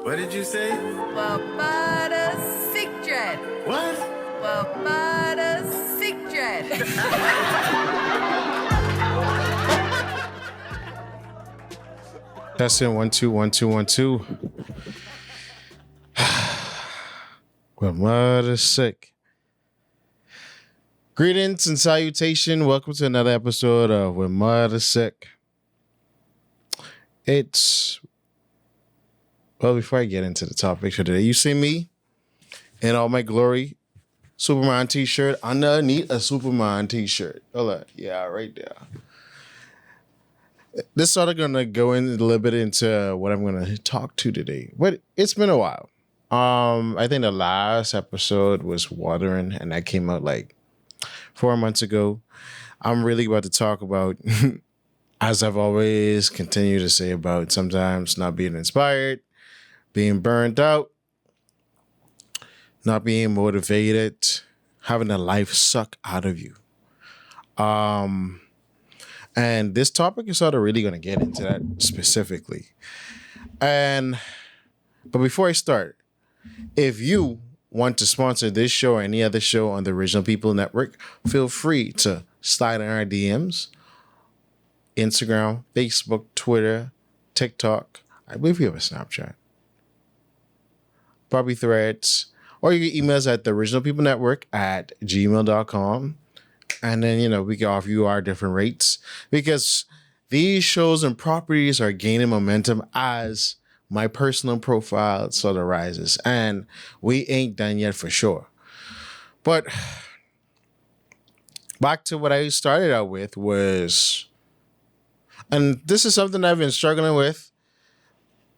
What did you say? Papada Sikret. What? Papada Sikret. Testing 1 2 1 2 1 2. When Mudda is sick. Greetings and salutation. Welcome to another episode of When Mudda is Sick. Before I get into the topic for today, you see me in all my glory, Superman t-shirt underneath a Superman t-shirt. Hold on. Yeah, right there. This sort of gonna go in a little bit into what I'm gonna talk to today, but it's been a while. I think the last episode was watering, and that came out like 4 months ago. I'm really about to talk about, as I've always continued to say, about sometimes not being inspired, being burned out, not being motivated, having the life suck out of you. And this topic is sort of really going to get into that specifically. But before I start, if you want to sponsor this show or any other show on the Original People Network, feel free to slide in our DMs, Instagram, Facebook, Twitter, TikTok. I believe we have a Snapchat. Probably Threads. Or you can email us at theoriginalpeoplenetwork@gmail.com. And then, we can offer you our different rates because these shows and properties are gaining momentum as my personal profile sort of rises. And we ain't done yet for sure. But back to what I started out with was, and this is something I've been struggling with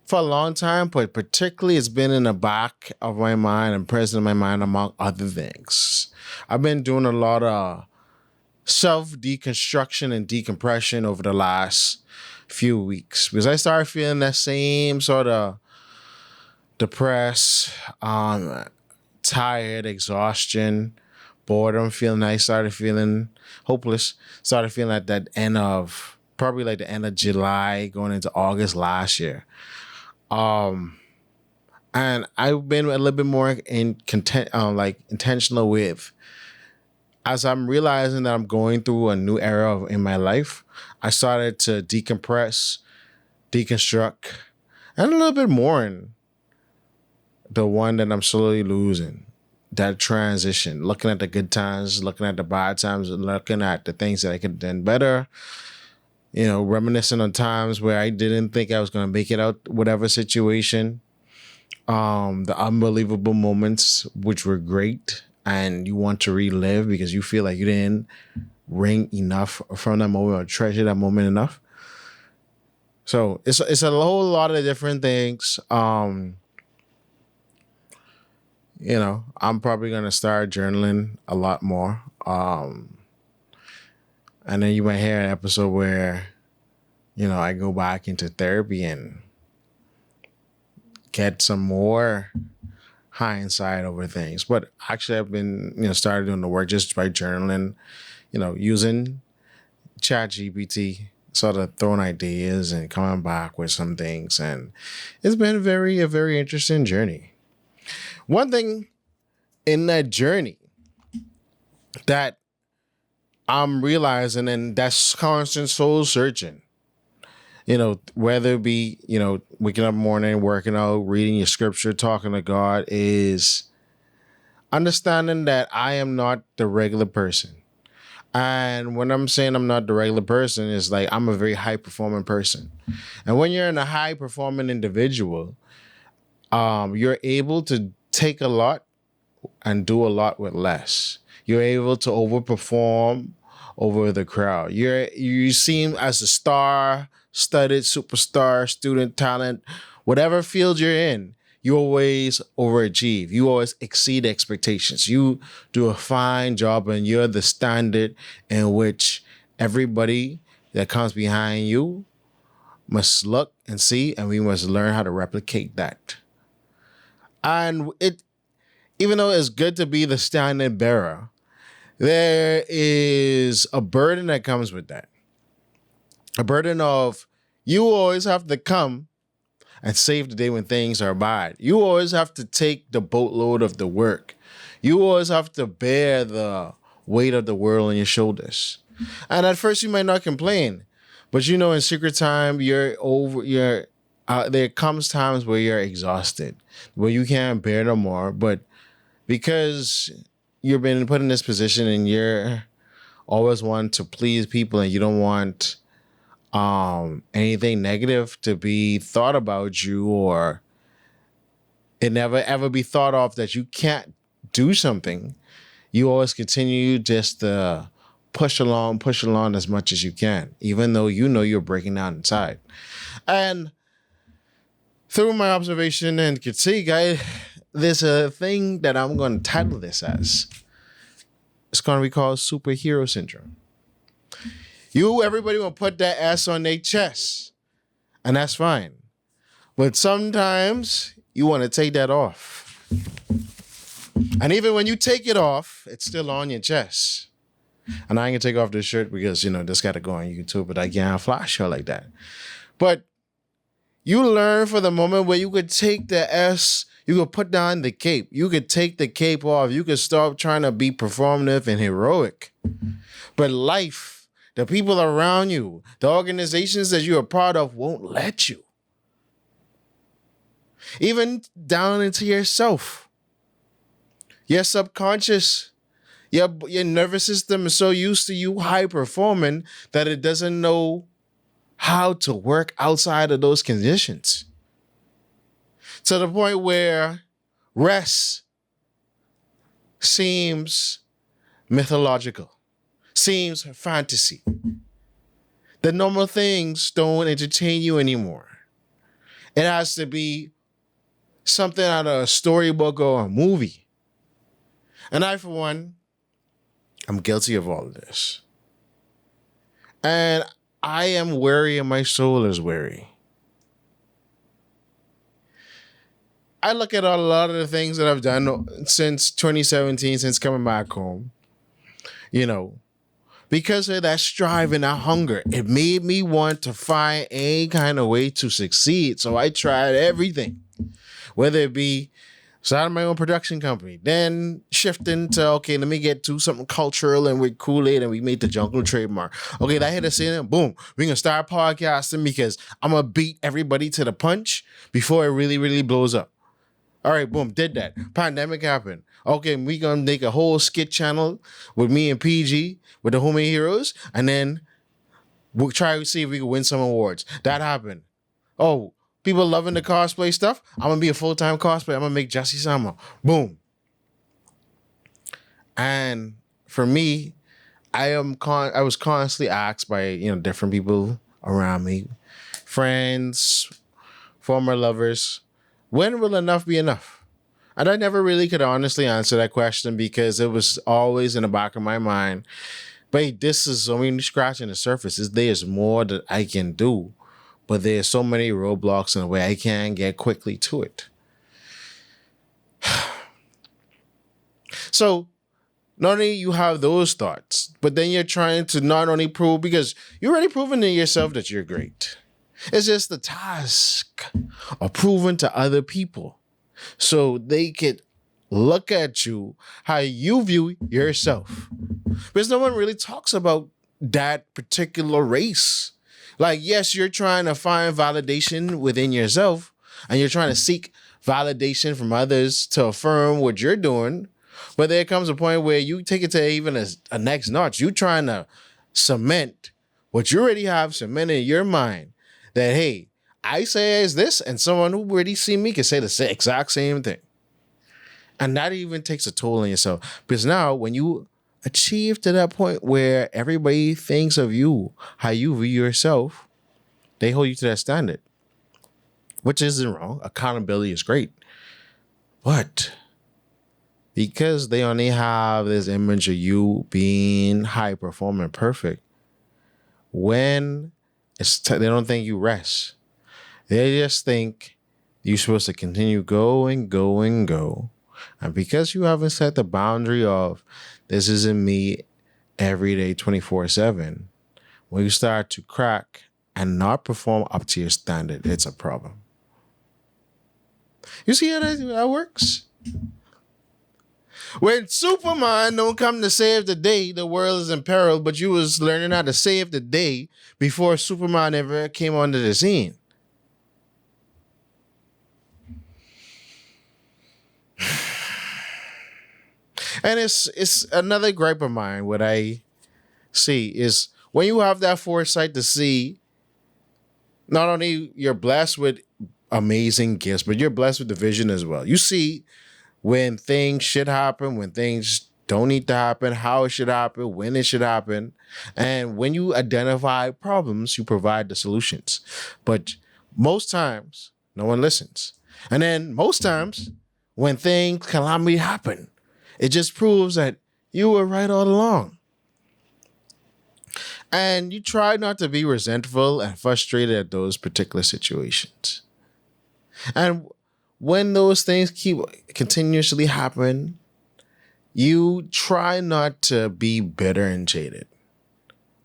for a long time, but particularly it's been in the back of my mind and present in my mind among other things. I've been doing a lot of self-deconstruction and decompression over the last few weeks because I started feeling that same sort of depressed, tired, exhaustion, boredom feeling. I started feeling hopeless, started feeling at that end of, probably like the end of July going into August last year. And I've been a little bit more intentional with, as I'm realizing that I'm going through a new era in my life, I started to decompress, deconstruct, and a little bit mourn the one that I'm slowly losing. That transition, looking at the good times, looking at the bad times, looking at the things that I could have done better. Reminiscing on times where I didn't think I was going to make it out, whatever situation. The unbelievable moments, which were great, and you want to relive because you feel like you didn't wring enough from that moment or treasure that moment enough. So it's a whole lot of different things. I'm probably going to start journaling a lot more. And then you might hear an episode where, I go back into therapy and get some more hindsight over things. But actually, I've been, started doing the work just by journaling, using ChatGPT, sort of throwing ideas and coming back with some things. And it's been a very interesting journey. One thing in that journey that I'm realizing, and that's constant soul searching, whether it be, waking up in the morning, working out, reading your scripture, talking to God, is understanding that I am not the regular person. And when I'm saying I'm not the regular person, it's like I'm a very high performing person. And when you're in a high performing individual, you're able to take a lot and do a lot with less. You're able to overperform over the crowd. You seem as a star-studded superstar, student talent, whatever field you're in, you always overachieve. You always exceed expectations. You do a fine job, and you're the standard in which everybody that comes behind you must look and see, and we must learn how to replicate that. And even though it's good to be the standard bearer, there is a burden that comes with that. A burden of you always have to come and save the day when things are bad. You always have to take the boatload of the work. You always have to bear the weight of the world on your shoulders. And at first you might not complain, but in secret time there comes times where you're exhausted, where you can't bear no more, but because you've been put in this position and you're always want to please people and you don't want anything negative to be thought about you, or it never ever be thought of that you can't do something, you always continue just to push along as much as you can, even though you're breaking down inside. And through my observation and critique, there's a thing that I'm going to title this as. It's going to be called superhero syndrome. Everybody will put that S on their chest, and that's fine. But sometimes you want to take that off. And even when you take it off, it's still on your chest. And I ain't gonna take off this shirt because, this got to go on YouTube, but I can't flash her like that. But you learn for the moment where you could take the S, you could put down the cape. You could take the cape off. You could stop trying to be performative and heroic. But life, the people around you, the organizations that you're a part of won't let you. Even down into yourself. Your subconscious, your nervous system is so used to you high performing that it doesn't know how to work outside of those conditions. To the point where rest seems mythological, seems fantasy. The normal things don't entertain you anymore. It has to be something out of a storybook or a movie. And I, for one, I'm guilty of all of this. And I am weary and my soul is weary. I look at a lot of the things that I've done since 2017, since coming back home, because of that strive and that hunger. It made me want to find any kind of way to succeed. So I tried everything, whether it be starting my own production company, then shifting to, okay, let me get to something cultural and with Kool-Aid, and we made the Jungle trademark. Okay, that hit us in, boom, we're going to start podcasting because I'm going to beat everybody to the punch before it really, really blows up. All right, boom, did that. Pandemic happened. Okay, we going to make a whole skit channel with me and PG, with the Homie Heroes, and then we'll try to see if we can win some awards. That happened. Oh, people loving the cosplay stuff. I'm going to be a full-time cosplayer. I'm going to make Jesse Sama. Boom. And for me, I was constantly asked by, different people around me, friends, former lovers, when will enough be enough? And I never really could honestly answer that question because it was always in the back of my mind. But this is only scratching the surface. There's more that I can do. But there's so many roadblocks in the way I can't get quickly to it. So not only you have those thoughts, but then you're trying to not only prove, because you're already proven to yourself that you're great. It's just the task of proving to other people so they could look at you how you view yourself. Because no one really talks about that particular race. Like, yes, you're trying to find validation within yourself and you're trying to seek validation from others to affirm what you're doing. But there comes a point where you take it to even a next notch. You're trying to cement what you already have cemented in your mind that, hey, I say as this, and someone who already seen me can say the exact same thing. And that even takes a toll on yourself. Because now when you achieve to that point where everybody thinks of you, how you view yourself, they hold you to that standard, which isn't wrong. Accountability is great. But because they only have this image of you being high performing perfect, when they don't think you rest. They just think you're supposed to continue go and go and go. And because you haven't set the boundary of this isn't me every day 24/7, when you start to crack and not perform up to your standard, it's a problem. You see how that works? When Superman don't come to save the day, the world is in peril, but you was learning how to save the day before Superman ever came onto the scene. And it's another gripe of mine. What I see is when you have that foresight to see, not only you're blessed with amazing gifts, but you're blessed with the vision as well. You see when things should happen, when things don't need to happen, how it should happen, when it should happen. And when you identify problems, you provide the solutions. But most times, no one listens. And then most times, when calamity happen, it just proves that you were right all along. And you try not to be resentful and frustrated at those particular situations. And when those things keep continuously happen, you try not to be bitter and jaded.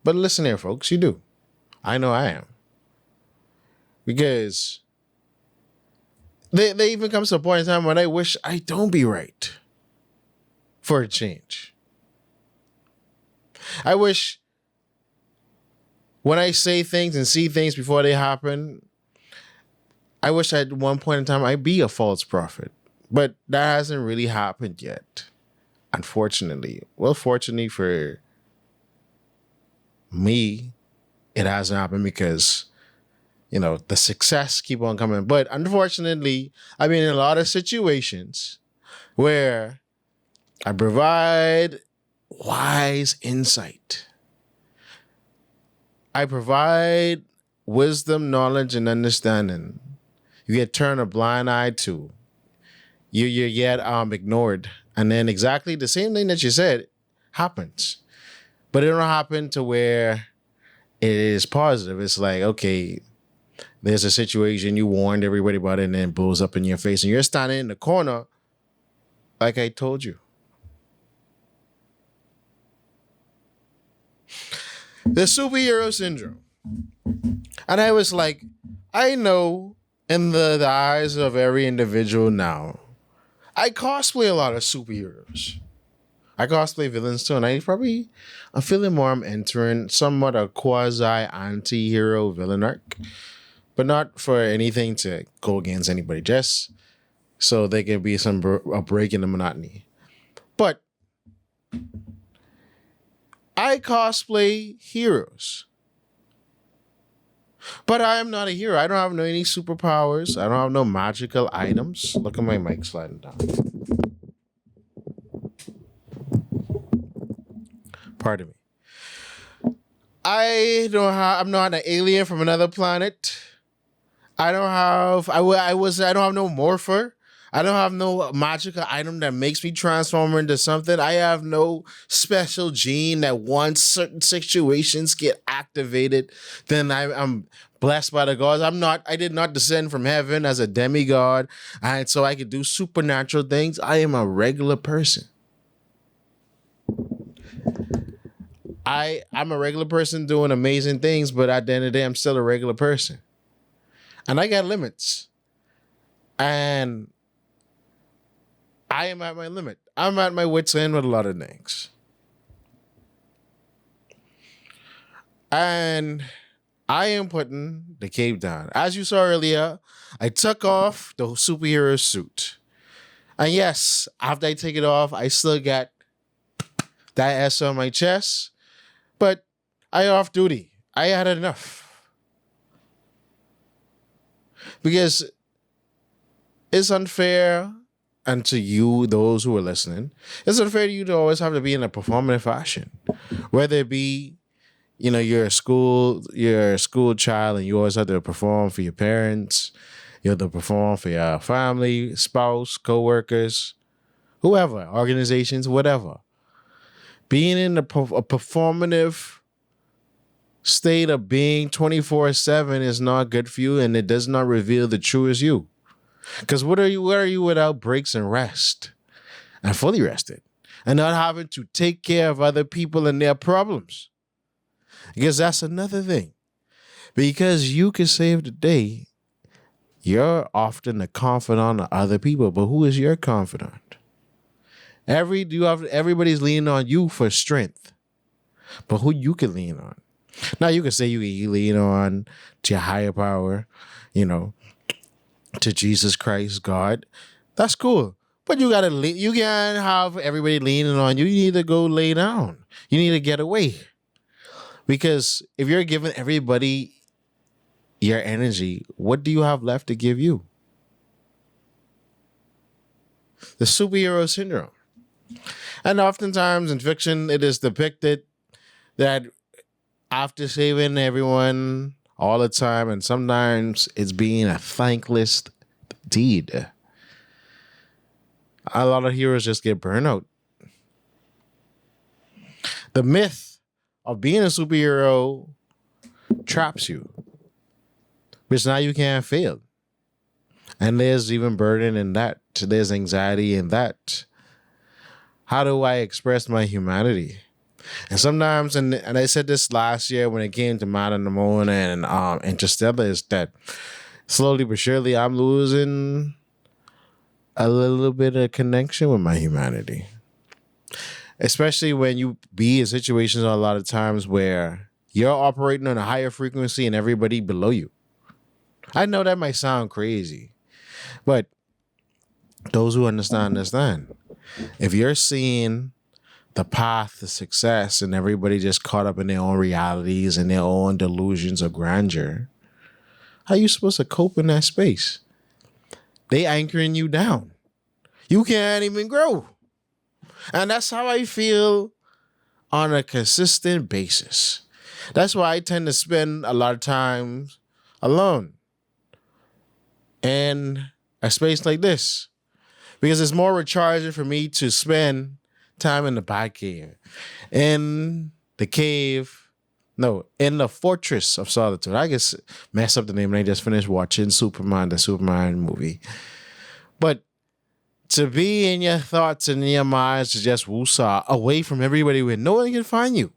But listen here, folks, you do. I know I am. Because they even comes to a point in time when I wish I don't be right for a change. I wish when I say things and see things before they happen, I wish at one point in time I'd be a false prophet. But that hasn't really happened yet, unfortunately. Well, fortunately for me, it hasn't happened because, the success keep on coming. But unfortunately, I've been in a lot of situations where I provide wise insight. I provide wisdom, knowledge, and understanding. You get turned a blind eye to. You get ignored. And then exactly the same thing that you said happens. But it don't happen to where it is positive. It's like, okay, there's a situation, you warned everybody about it, and then it blows up in your face. And you're standing in the corner like I told you. The superhero syndrome. And I was like, I know in the eyes of every individual now, I cosplay a lot of superheroes. I cosplay villains too, and I'm feeling more I'm entering somewhat a quasi-anti-hero villain arc. But not for anything to go against anybody, just so there can be a break in the monotony. But I cosplay heroes. But I am not a hero. I don't have any superpowers. I don't have no magical items. Look at my mic sliding down. Pardon me. I'm not an alien from another planet. I don't have no morpher. I don't have no magical item that makes me transform into something. I have no special gene that once certain situations get activated, then I'm blessed by the gods. I did not descend from heaven as a demigod, and so I could do supernatural things. I am a regular person. I'm a regular person doing amazing things, but at the end of the day, I'm still a regular person. And I got limits. And I am at my limit. I'm at my wit's end with a lot of things. And I am putting the cape down. As you saw earlier, I took off the superhero suit. And yes, after I take it off, I still got that S on my chest. But I off duty. I had enough. Because it's unfair, and to you, those who are listening, it's unfair to you to always have to be in a performative fashion. Whether it be, you're a school child and you always have to perform for your parents, you have to perform for your family, spouse, co-workers, whoever, organizations, whatever. Being in a performative state of being 24/7 is not good for you, and it does not reveal the truest you. Because what are you without breaks and rest? And fully rested. And not having to take care of other people and their problems. Because that's another thing. Because you can save the day, You're often the confidant of other people, but who is your confidant? Everybody's leaning on you for strength, but who you can lean on? Now you can say you can lean on to your higher power, you know, to Jesus Christ, God. That's cool. But you can't have everybody leaning on you. You need to go lay down. You need to get away. Because if you're giving everybody your energy, what do you have left to give you? The superhero syndrome. And oftentimes in fiction, it is depicted that after saving everyone all the time, and sometimes it's being a thankless deed, a lot of heroes just get burnout. The myth of being a superhero traps you, which now you can't fail. And there's even burden in that. There's anxiety in that. How do I express my humanity? And sometimes, and I said this last year when it came to Man on the Moon and Interstellar, is that slowly but surely I'm losing a little bit of connection with my humanity. Especially when you be in situations a lot of times where you're operating on a higher frequency and everybody below you. I know that might sound crazy, but those who understand. If you're seeing the path to success and everybody just caught up in their own realities and their own delusions of grandeur, how are you supposed to cope in that space? They anchoring you down. You can't even grow. And that's how I feel on a consistent basis. That's why I tend to spend a lot of time alone in a space like this. Because it's more recharging for me to spend time in the back cave, in the cave, no, in the Fortress of Solitude. I guess mess up the name and I just finished watching the Superman movie. But to be in your thoughts and in your minds to just woosah away from everybody where no one can find you.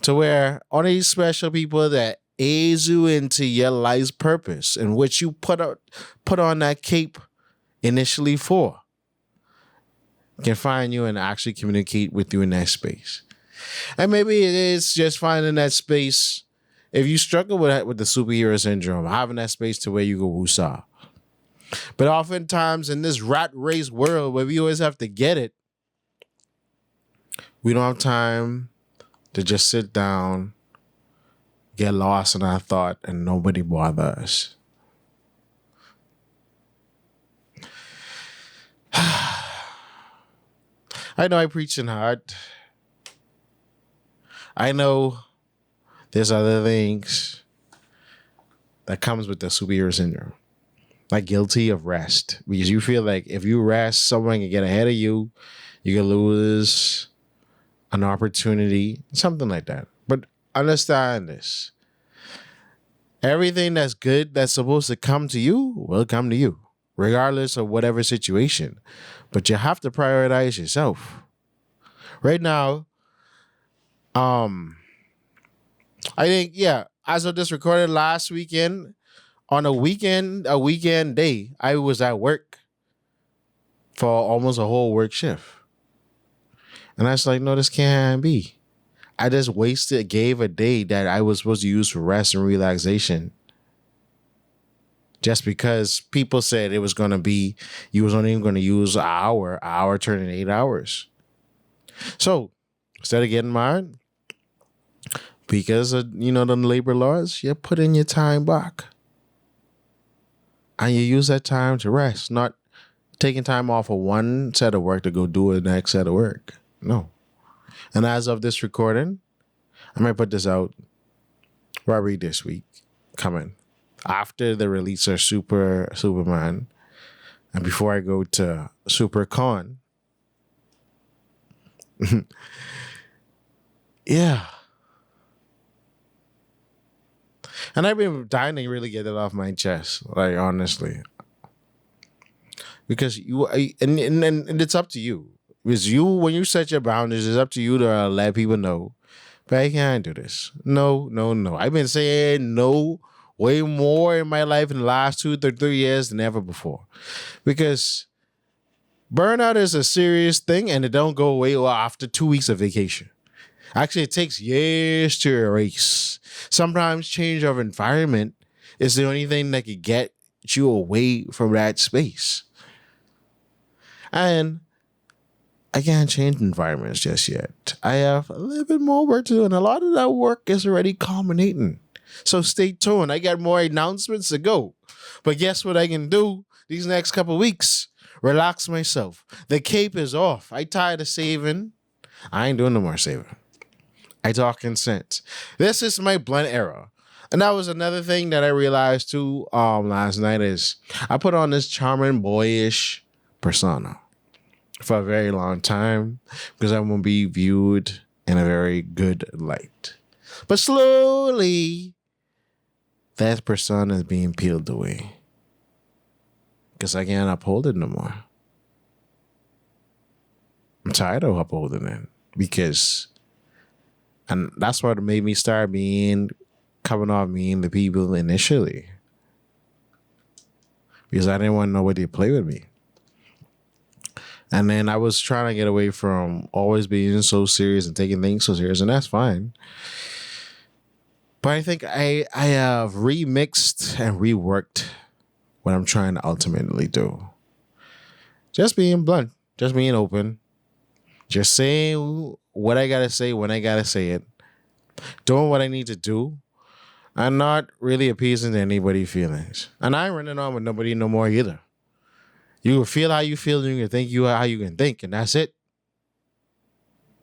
To where only special people that aids you into your life's purpose in which you put on that cape initially for can find you and actually communicate with you in that space. And maybe it is just finding that space. If you struggle with the superhero syndrome, having that space to where you go woosah. But oftentimes in this rat race world where we always have to get it, we don't have time to just sit down, get lost in our thought, and nobody bother us. I know I'm preaching hard. I know there's other things that comes with the superhero syndrome. Like guilty of rest. Because you feel like if you rest, someone can get ahead of you. You can lose an opportunity. Something like that. But understand this. Everything that's good that's supposed to come to you will come to you. Regardless of whatever situation. But you have to prioritize yourself. Right now, I think, as of this recorded last weekend, on a weekend day, I was at work for almost a whole work shift. And I was like, no, this can't be. I just gave a day that I was supposed to use for rest and relaxation. Just because people said it was going to be, you was only going to use an hour turning 8 hours. So instead of getting mine, because of, the labor laws, you put in your time back. And you use that time to rest, not taking time off of one set of work to go do the next set of work. No. And as of this recording, I might put this out probably this week coming. After the release of Superman, and before I go to SuperCon, yeah. And I've been dying to really get it off my chest, like honestly, because and it's up to you. Because when you set your boundaries, it's up to you to let people know, but I can't do this. No. I've been saying no way more in my life in the last 2 to 3 years than ever before. Because burnout is a serious thing and it don't go away after 2 weeks of vacation. Actually, it takes years to erase. Sometimes change of environment is the only thing that can get you away from that space. And I can't change environments just yet. I have a little bit more work to do, and a lot of that work is already culminating. So stay tuned. I got more announcements to go. But guess what I can do these next couple weeks? Relax myself. The cape is off. I tired of saving. I ain't doing no more saving. I talking sense. This is my blunt era. And that was another thing that I realized too last night is I put on this charming boyish persona for a very long time because I want to be viewed in a very good light. But slowly, that persona is being peeled away because I can't uphold it no more. I'm tired of upholding it because, and that's what made me start coming off being the people initially because I didn't want nobody to play with me. And then I was trying to get away from always being so serious and taking things so serious, and that's fine. But I think I have remixed and reworked what I'm trying to ultimately do. Just being blunt, just being open, just saying what I gotta say when I gotta say it, doing what I need to do, and not really appeasing anybody's feelings. And I ain't running on with nobody no more either. You can feel how you feel, and you can think how you can think, and that's it.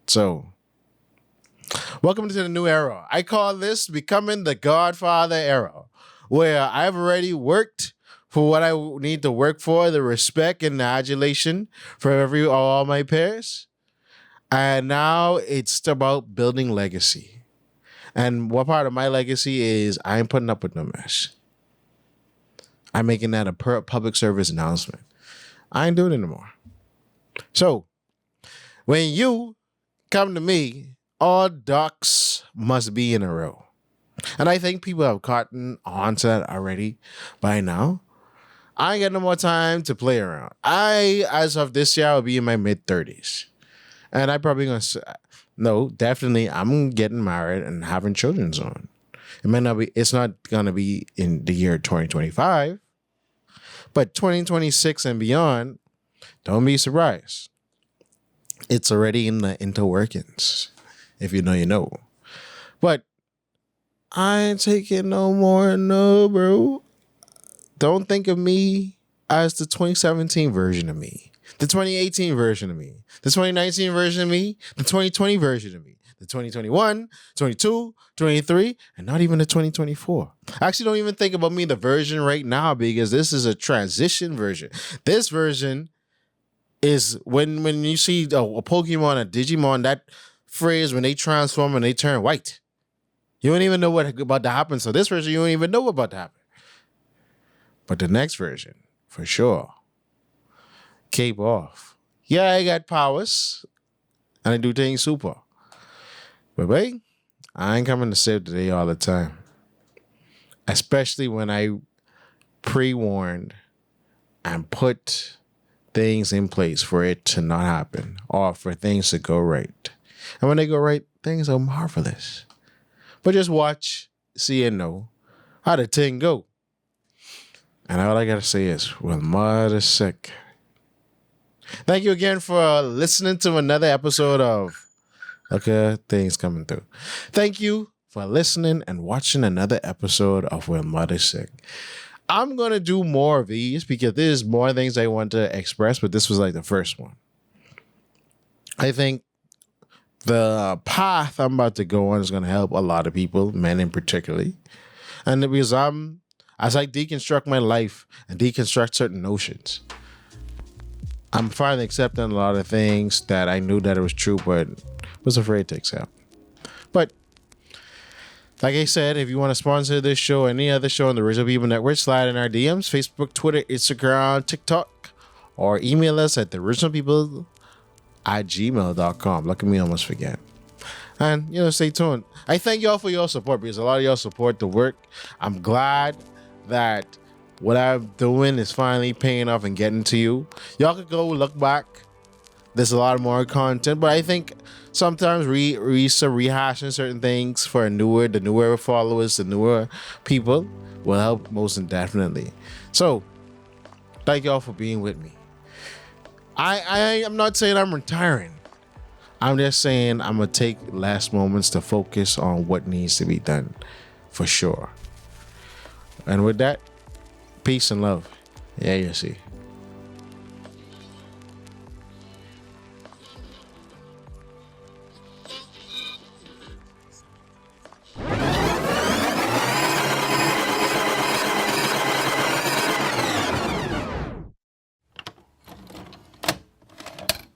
So, welcome to the new era. I call this becoming the Godfather era, where I've already worked for what I need to work for, the respect and the adulation for all my peers. And now it's about building legacy. And what part of my legacy is I ain't putting up with no mess. I'm making that a public service announcement. I ain't doing it anymore. So, when you come to me, all ducks must be in a row. And I think people have gotten onto that already by now. I ain't got no more time to play around. As of this year, I'll be in my mid-30s. And I probably going to say, no, definitely, I'm getting married and having children soon. It's not going to be in the year 2025. But 2026 and beyond, don't be surprised. It's already in the interworkings. If you know, you know. But I ain't taking no more, no, bro. Don't think of me as the 2017 version of me, the 2018 version of me, the 2019 version of me, the 2020 version of me, the 2021, 22, 23, and not even the 2024. I actually don't even think about me the version right now because this is a transition version. This version is when you see a Pokemon, a Digimon, that phrase when they transform and they turn white. You don't even know what about to happen. So this version, you don't even know what about to happen. But the next version, for sure, cape off. Yeah, I got powers and I do things super. But wait, I ain't coming to save the day all the time. Especially when I pre-warned and put things in place for it to not happen or for things to go right. And when they go right, things are marvelous. But just watch, see, and know how the thing go. And all I got to say is, well, Mudda sick. Thank you again for listening to another episode of Okay, Things Coming Through. Thank you for listening and watching another episode of When Mudda Sick. I'm going to do more of these because there's more things I want to express, but this was like the first one. I think the path I'm about to go on is going to help a lot of people, men in particularly. And because as I deconstruct my life and deconstruct certain notions, I'm finally accepting a lot of things that I knew that it was true, but was afraid to accept. But like I said, if you want to sponsor this show or any other show on the Original People Network, slide in our DMs, Facebook, Twitter, Instagram, TikTok, or email us at theoriginalpeople@gmail.com. Look at me, almost forget. And stay tuned. I thank y'all for your support because a lot of y'all support the work. I'm glad that what I'm doing is finally paying off and getting to you. Y'all could go look back. There's a lot more content, but I think sometimes rehashing certain things for the newer followers, the newer people will help most definitely. So thank y'all for being with me. I am not saying I'm retiring. I'm just saying I'm gonna take last moments to focus on what needs to be done for sure. And with that, peace and love. Yeah, you see.